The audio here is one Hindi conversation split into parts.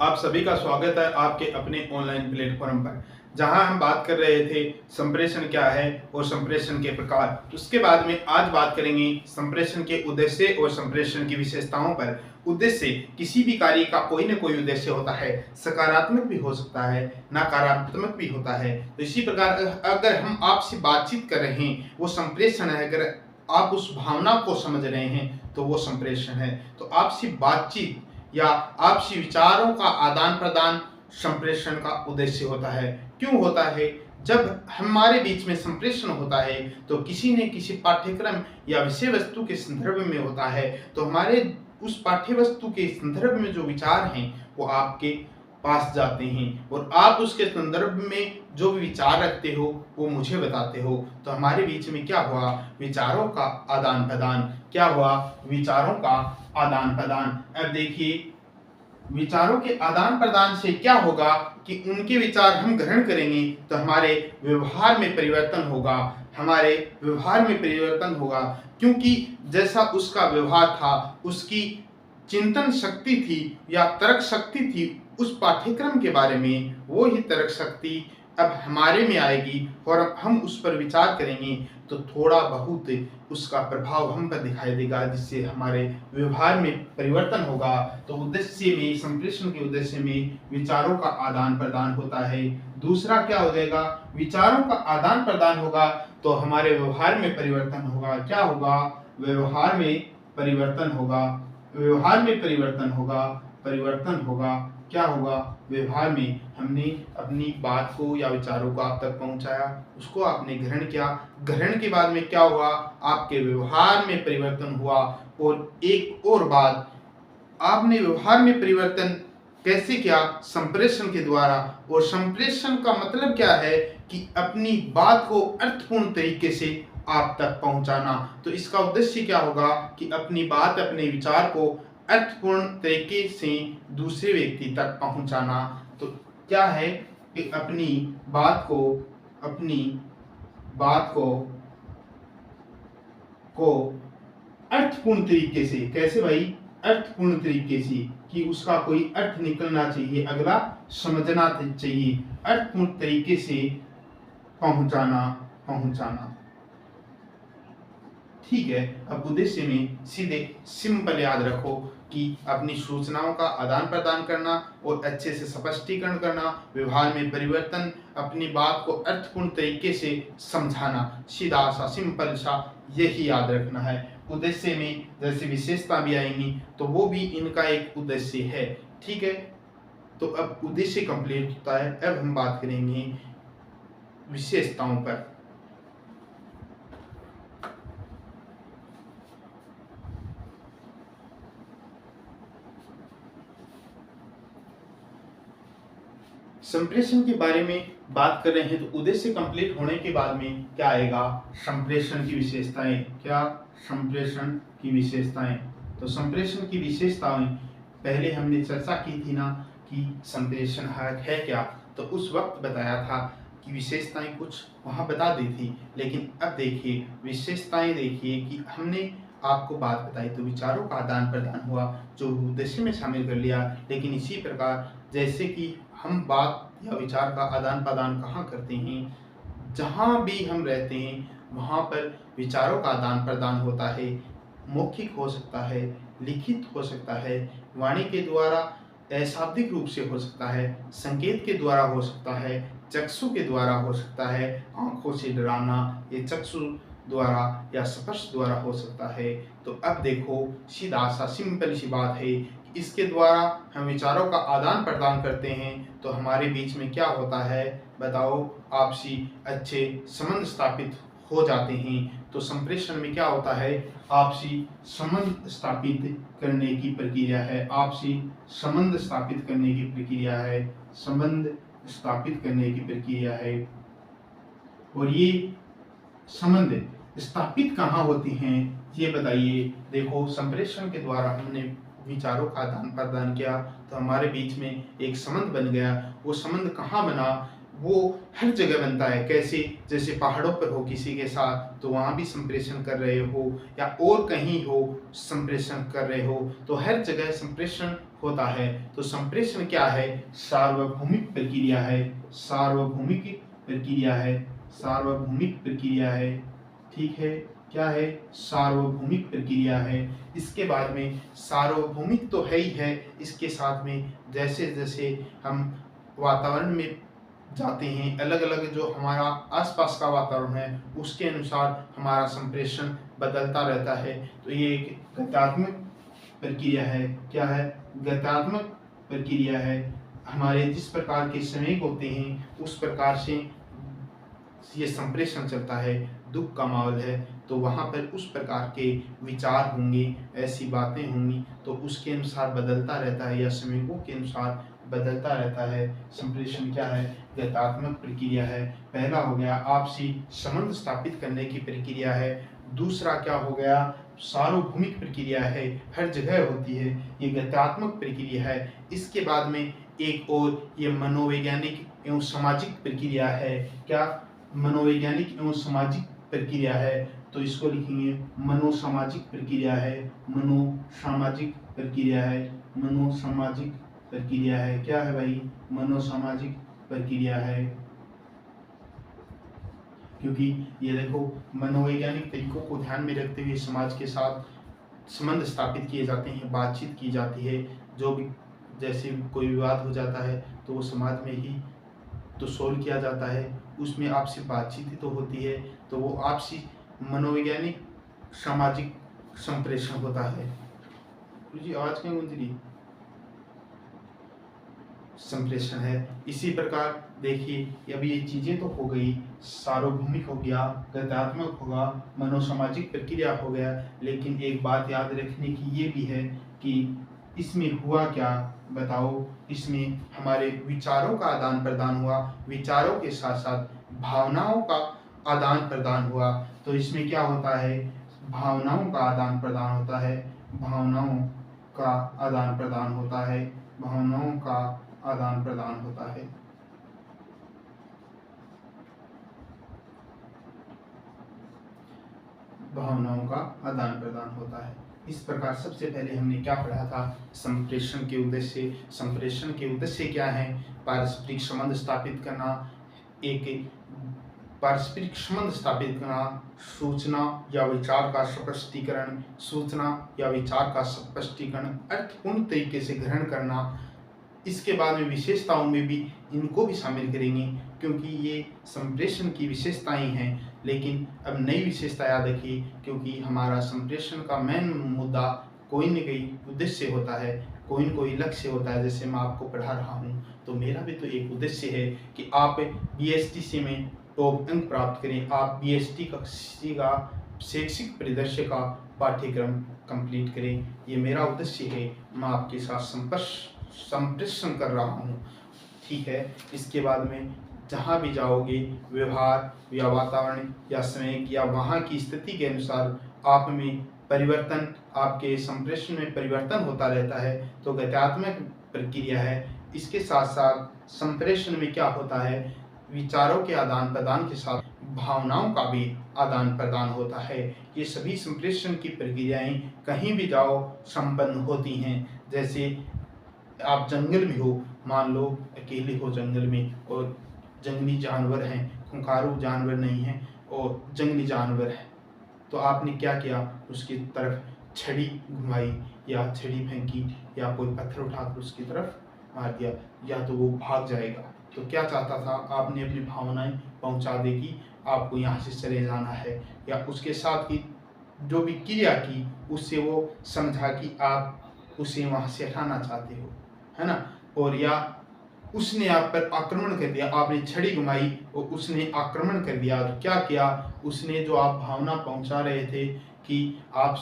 आप सभी का स्वागत है आपके अपने ऑनलाइन प्लेटफॉर्म पर, जहां हम बात कर रहे थे संप्रेषण क्या है और संप्रेषण के प्रकार। उसके बाद में आज बात करेंगे संप्रेषण के उद्देश्य और संप्रेषण की विशेषताओं पर। उद्देश्य किसी भी कार्य का कोई न कोई उद्देश्य होता है, सकारात्मक भी हो सकता है, नकारात्मक भी होता है। तो इसी प्रकार अगर हम आपसे बातचीत कर रहे हैं वो संप्रेषण है, अगर आप उस भावना को समझ रहे हैं तो वो संप्रेषण है। तो आपसी बातचीत या आपसी विचारों का आदान प्रदान संप्रेषण का उद्देश्य होता है। क्यों होता है? जब हमारे बीच में संप्रेषण होता है तो किसी न किसी पाठ्यक्रम या विषय वस्तु के संदर्भ में होता है, तो हमारे उस पाठ्य वस्तु के संदर्भ में जो विचार हैं वो आपके पास जाते हैं और आप उसके संदर्भ में जो भी विचार रखते हो वो मुझे बताते हो। तो हमारे बीच में क्या हुआ? विचारों का आदान प्रदान। क्या हुआ? विचारों का आदान प्रदान। अब देखिए, विचारों के आदान प्रदान से क्या होगा कि उनके विचार हम ग्रहण करेंगे तो हमारे व्यवहार में परिवर्तन होगा। हमारे व्यवहार में परिवर्तन होगा क्योंकि जैसा उसका व्यवहार था, उसकी चिंतन शक्ति थी या तर्क शक्ति थी उस पाठ्यक्रम के बारे में, वो ही तर्क शक्ति अब हमारे में आएगी और हम उस पर विचार करेंगे तो थोड़ा बहुत उसका प्रभाव हम पर दिखाई देगा, जिससे हमारे व्यवहार में परिवर्तन होगा। तो उद्देश्य में, संप्रेषण के उद्देश्य में विचारों का आदान प्रदान होता है। दूसरा क्या हो जाएगा? विचारों का आदान प्रदान होगा तो हमारे व्यवहार में परिवर्तन होगा। क्या होगा? व्यवहार में परिवर्तन होगा। व्यवहार में परिवर्तन होगा। परिवर्तन होगा। क्या होगा? व्यवहार में हमने अपनी बात को या विचारों को आप तक पहुंचाया, उसको आपने ग्रहण किया। ग्रहण के बाद में क्या हुआ? आपके व्यवहार में परिवर्तन हुआ। और एक और बात, आपने व्यवहार में परिवर्तन कैसे किया? संप्रेषण के द्वारा। और संप्रेषण का मतलब क्या है कि अपनी बात को अर्थपूर्ण तरीके से आप तक पहुंचाना। तो इसका उद्देश्य क्या होगा कि अपनी बात, अपने विचार को अर्थपूर्ण तरीके से दूसरे व्यक्ति तक पहुंचाना। तो क्या है कि अपनी बात को को अर्थपूर्ण तरीके से, कैसे भाई? अर्थपूर्ण तरीके से, कि उसका कोई अर्थ निकलना चाहिए, अगला समझना चाहिए, अर्थपूर्ण तरीके से पहुंचाना। ठीक है। अब उद्देश्य में सीधे सिंपल याद रखो कि अपनी सूचनाओं का आदान प्रदान करना और अच्छे से स्पष्टीकरण करना, व्यवहार में परिवर्तन, अपनी बात को अर्थपूर्ण तरीके से समझाना। सीधा सा, सिंपल सा, यही याद रखना है। उद्देश्य में जैसे विशेषता भी आएंगी तो वो भी इनका एक उद्देश्य है। ठीक है। तो अब उद्देश्य कंप्लीट होता है। अब हम बात करेंगे विशेषताओं पर। संप्रेषण के बारे में बात कर रहे हैं तो उद्देश्य कंप्लीट होने के बाद में क्या आएगा? संप्रेषण की विशेषताएं। क्या? संप्रेषण की विशेषताएं। तो संप्रेषण की विशेषताएं पहले हमने चर्चा की थी ना कि संप्रेषण है क्या। तो उस वक्त बताया था कि विशेषताएं कुछ वहां बता दी थी, लेकिन अब देखिए विशेषताएं। देखिए कि हमने आपको बात बताई तो विचारों का आदान प्रदान हुआ जो उद्देश्य में शामिल कर लिया। लेकिन इसी प्रकार जैसे कि हम बात या विचार का आदान प्रदान कहाँ करते हैं? जहाँ भी हम रहते हैं वहाँ पर विचारों का आदान प्रदान होता है। मौखिक हो सकता है, लिखित हो सकता है, वाणी के द्वारा, अशाब्दिक रूप से हो सकता है, संकेत के द्वारा हो सकता है, चक्षु के द्वारा हो सकता है, आंखों से डराना, ये चक्षु द्वारा या स्पर्श द्वारा हो सकता है। तो अब देखो, सीधा सा सिंपल सी बात है, इसके द्वारा हम विचारों का आदान प्रदान करते हैं तो हमारे बीच में क्या होता है? बताओ। आपसी अच्छे संबंध स्थापित हो जाते हैं। तो संप्रेषण में क्या होता है? आपसी संबंध स्थापित करने की प्रक्रिया है। आपसी संबंध स्थापित करने की प्रक्रिया है। संबंध स्थापित करने की प्रक्रिया है। और ये संबंध स्थापित कहाँ होती हैं ये बताइए। देखो, संप्रेषण के द्वारा हमने विचारों का आदान प्रदान किया तो हमारे बीच में एक संबंध बन गया। वो संबंध कहाँ बना? वो हर जगह बनता है। कैसे? जैसे पहाड़ों पर हो किसी के साथ तो वहाँ भी संप्रेषण कर रहे हो, या और कहीं हो संप्रेषण कर रहे हो, तो हर जगह संप्रेषण होता है। तो संप्रेषण क्या है? सार्वभौमिक प्रक्रिया है, सार्वभौमिक प्रक्रिया है, सार्वभौमिक प्रक्रिया है। ठीक है, क्या है? सार्वभौमिक प्रक्रिया है। इसके बाद में सार्वभौमिक तो है ही है, इसके साथ में जैसे जैसे हम वातावरण में जाते हैं, अलग अलग जो हमारा आसपास का वातावरण है उसके अनुसार हमारा संप्रेषण बदलता रहता है। तो ये एक गत्यात्मक प्रक्रिया है। क्या है? गत्यात्मक प्रक्रिया है। हमारे जिस प्रकार के संवेग होते हैं उस प्रकार से ये संप्रेषण चलता है। दुख का माहौल है तो वहाँ पर उस प्रकार के विचार होंगे, ऐसी बातें होंगी, तो उसके अनुसार बदलता रहता है या संवेगों के अनुसार बदलता रहता है। संप्रेषण क्या है? गत्यात्मक प्रक्रिया है। पहला हो गया आपसी संबंध स्थापित करने की प्रक्रिया है। दूसरा क्या हो गया? सार्वभौमिक प्रक्रिया है, हर जगह होती है, ये गत्यात्मक प्रक्रिया है। इसके बाद में एक और ये मनोवैज्ञानिक एवं सामाजिक प्रक्रिया है। क्या? मनोवैज्ञानिक एवं सामाजिक प्रक्रिया है। तो इसको लिखेंगे मनोसामाजिक प्रक्रिया है, मनोसामाजिक प्रक्रिया है, मनोसामाजिक प्रक्रिया है। क्या है भाई? मनोसामाजिक प्रक्रिया है। क्योंकि ये देखो मनोवैज्ञानिक तरीकों को ध्यान में रखते हुए समाज के साथ संबंध स्थापित किए जाते हैं, बातचीत की जाती है। जो भी जैसे कोई विवाद हो जाता है तो वो समाज में ही तो सोल्व किया जाता है, उसमें आपसी बातचीत ही तो होती है। तो वो आपसी मनोवैज्ञानिक सामाजिक संप्रेषण होता है। जी आवाज क्यों गूंज रही? संप्रेषण है। इसी प्रकार देखिए अब ये चीजें तो हो गई, सार्वभौमिक हो गया, गत्यात्मक होगा, मनोसामाजिक प्रक्रिया हो गया, लेकिन एक बात याद रखने की ये भी है कि इसमें हुआ क्या? बताओ। इसमें हमारे विचारों का आदान प्रदान हुआ, विचारों के साथ साथ भावनाओं का आदान प्रदान हुआ। तो इसमें क्या होता है? भावनाओं का आदान प्रदान होता है, भावनाओं का आदान प्रदान होता है, भावनाओं का आदान प्रदान होता है। भावनाओं का आदान प्रदान होता है। इस प्रकार सबसे पहले हमने क्या पढ़ा था? संप्रेषण के उद्देश्य। संप्रेषण के उद्देश्य क्या है? पारस्परिक संबंध स्थापित करना, एक पारस्परिक संबंध स्थापित करना, सूचना या विचार का स्पष्टीकरण, सूचना या विचार का स्पष्टीकरण अर्थपूर्ण तरीके से ग्रहण करना। इसके बाद में विशेषताओं में भी इनको भी शामिल करेंगे, क्योंकि ये संप्रेषण की विशेषताएं हैं। लेकिन अब नई विशेषता याद रखिए, क्योंकि हमारा संप्रेषण का मेन मुद्दा कोई न कोई उद्देश्य होता है, कोई न कोई लक्ष्य होता है। जैसे मैं आपको पढ़ा रहा हूँ तो मेरा भी तो एक उद्देश्य है कि आप BSTC में टॉप अंक प्राप्त करें, आप BST कक्षा का शैक्षिक परिदृश्य का पाठ्यक्रम कंप्लीट करें। ये मेरा उद्देश्य है, मैं आपके साथ संप्रेषण कर रहा हूँ। ठीक है। इसके बाद में जहाँ भी जाओगे व्यवहार या वातावरण या संवेग या वहाँ की स्थिति के अनुसार आप में परिवर्तन, आपके संप्रेषण में परिवर्तन होता रहता है। तो गत्यात्मक प्रक्रिया है। इसके साथ साथ संप्रेषण में क्या होता है? विचारों के आदान प्रदान के साथ भावनाओं का भी आदान प्रदान होता है। ये सभी संप्रेषण की प्रक्रियाएं कहीं भी जाओ संपन्न होती हैं। जैसे आप जंगल में हो, मान लो अकेले हो जंगल में और जंगली जानवर हैं, खूंखारू जानवर नहीं हैं और जंगली जानवर है, तो आपने क्या किया? उसकी तरफ छड़ी घुमाई या छड़ी फेंकी या कोई पत्थर उठाकर उसकी तरफ मार दिया, या तो वो भाग जाएगा। तो क्या चाहता था? आपने अपनी भावनाएं पहुंचा देगी, आपको यहाँ से चले जाना है, या उसके साथ की जो भी क्रिया की उससे वो समझा कि आप उसे वहाँ से हटाना चाहते हो, है ना। और या उसने आप पर आक्रमण कर दिया, आपने छड़ी घुमाई और उसने आक्रमण कर दिया। तो क्या किया? उसने जो आप भावना पहुंचा रहे थे कि आप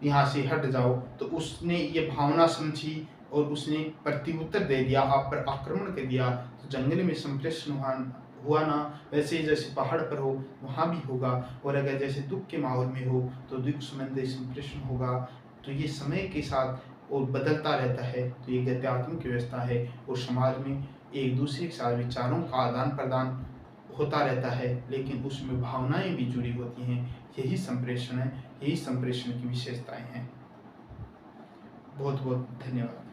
यहाँ से हट जाओ, तो उसने ये भावना समझी और उसने प्रत्युत्तर दे दिया, आप पर आक्रमण कर दिया। तो जंगल में संप्रेषण हुआ ना, वैसे ही जैसे पहाड़ पर हो वहाँ भी होगा। और अगर जैसे दुख के माहौल में हो तो दुख संबंधी संप्रेषण होगा। तो ये समय के साथ और बदलता रहता है। तो ये गत्यात्मक व्यवस्था है और समाज में एक दूसरे के साथ विचारों का आदान प्रदान होता रहता है, लेकिन उसमें भावनाएं भी जुड़ी होती हैं। यही संप्रेषण है, यही संप्रेषण की विशेषताएं हैं। बहुत बहुत धन्यवाद।